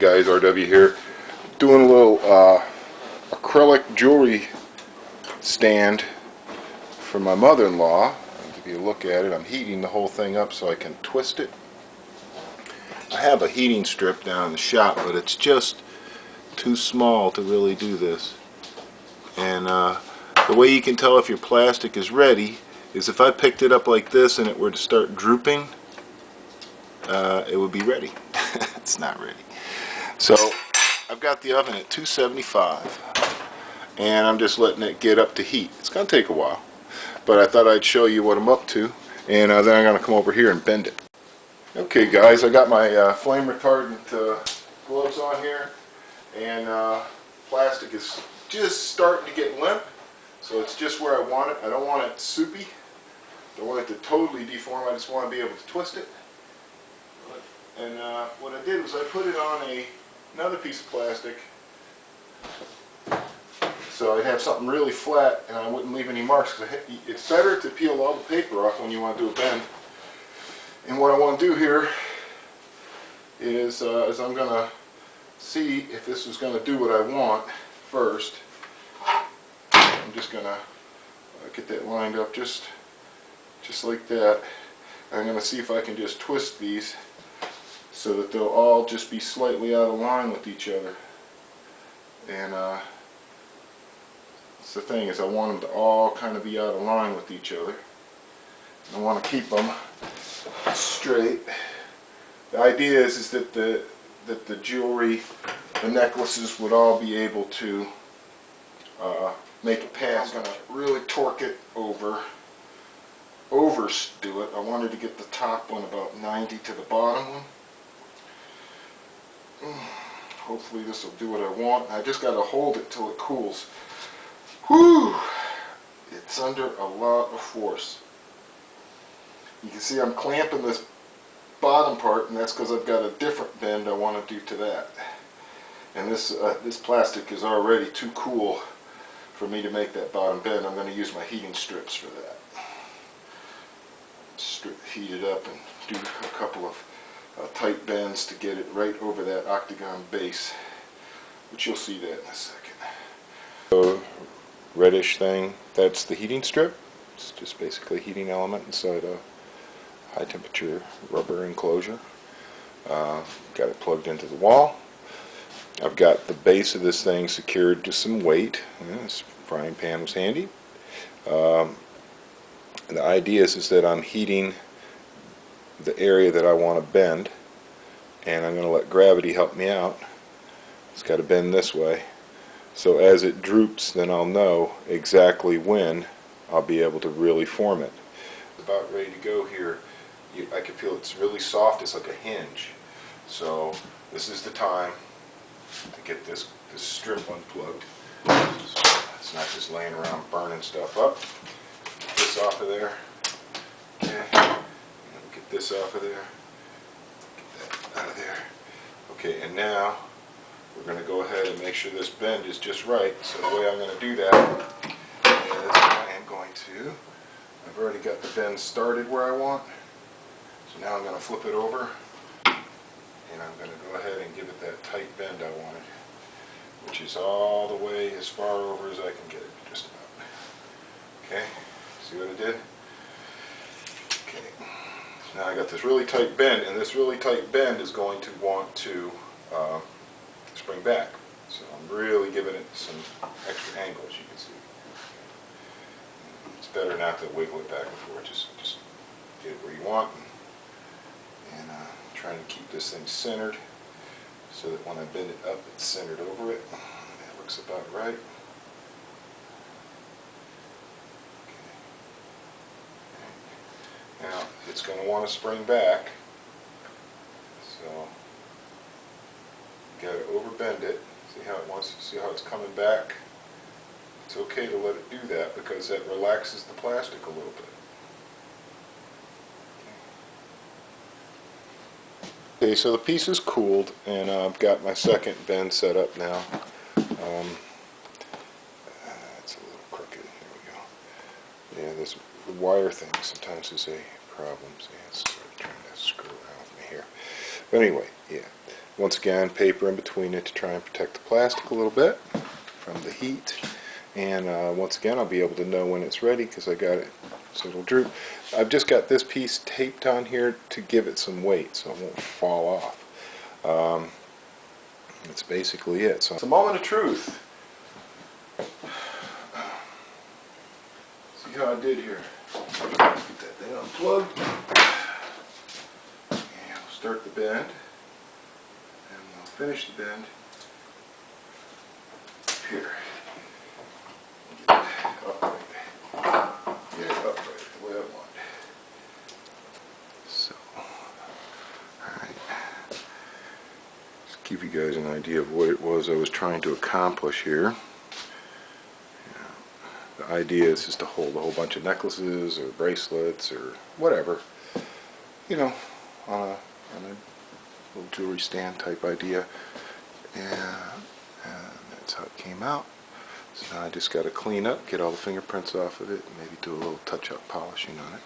guys, RW here, doing a little acrylic jewelry stand for my mother-in-law. I'll give you a look at it. I'm heating the whole thing up so I can twist it. I have a heating strip down in the shop, but it's just too small to really do this. And the way you can tell if your plastic is ready is if I picked it up like this and it were to start drooping, it would be ready. It's not ready. So I've got the oven at 275 and I'm just letting it get up to heat. It's going to take a while, but I thought I'd show you what I'm up to, and then I'm going to come over here and bend it. Okay guys, I got my flame retardant gloves on here, and plastic is just starting to get limp, so it's just where I want it. I don't want it soupy. I don't want it to totally deform. I just want to be able to twist it. And what I did was I put it on another piece of plastic so I'd have something really flat and I wouldn't leave any marks. It's better to peel all the paper off when you want to do a bend. And what I want to do here is I'm going to see if this is going to do what I want first. I'm just going to get that lined up just like that. I'm going to see if I can just twist these so that they'll all just be slightly out of line with each other. And that's the thing, is I want them to all kind of be out of line with each other. I want to keep them straight. The idea is that the jewelry, the necklaces would all be able to make a pass. I'm going to really torque it overdo it. I wanted to get the top one about 90 to the bottom one. Hopefully this will do what I want. I just got to hold it till it cools. Whew! It's under a lot of force. You can see I'm clamping this bottom part, and that's because I've got a different bend I want to do to that. And this plastic is already too cool for me to make that bottom bend. I'm going to use my heating strips for that. Heat it up and do a couple of tight bends to get it right over that octagon base, which you'll see that in a second. So, reddish thing, that's the heating strip. It's just basically a heating element inside a high temperature rubber enclosure. Got it plugged into the wall. I've got the base of this thing secured to some weight. This frying pan was handy. And the idea is that I'm heating the area that I want to bend, and I'm going to let gravity help me out. It's got to bend this way, so as it droops, then I'll know exactly when I'll be able to really form it. It's about ready to go here. I can feel it's really soft. It's like a hinge. So this is the time to get this strip unplugged. It's not just laying around burning stuff up. Get this off of there. Okay. Get this off of there. Get that out of there. Okay, and now we're going to go ahead and make sure this bend is just right. So the way I'm going to do that is I am going to, I've already got the bend started where I want. So now I'm going to flip it over, and I'm going to go ahead and give it that tight bend I wanted, which is all the way as far over as I can get it, just about. Okay, see what I did? Okay, so now I got this really tight bend, and this really tight bend is going to want to spring back. So I'm really giving it some extra angle, as you can see. It's better not to wiggle it back and forth, just get it where you want. And trying to keep this thing centered so that when I bend it up, it's centered over it. That looks about right. Okay. Now it's going to want to spring back, so you got to overbend it. See how it wants? See how it's coming back? It's okay to let it do that because that relaxes the plastic a little bit. Okay, so the piece is cooled, and I've got my second bend set up now. It's a little crooked. There we go. Yeah, this wire thing sometimes is a problem. See, it's sort of trying to screw around with me here. But anyway, yeah. Once again, paper in between it to try and protect the plastic a little bit from the heat. And once again, I'll be able to know when it's ready because I got it so it'll droop. I've just got this piece taped on here to give it some weight so it won't fall off. That's basically it. So it's a moment of truth. See how I did here. Get that thing unplugged. And we'll start the bend. And we'll finish the bend here. Get it upright. Get it upright the way I want. So, alright. Just give you guys an idea of what it was I was trying to accomplish here. The idea is just to hold a whole bunch of necklaces or bracelets or whatever, you know, on a little jewelry stand type idea. And that's how it came out. So now I just got to clean up, get all the fingerprints off of it, and maybe do a little touch-up polishing on it.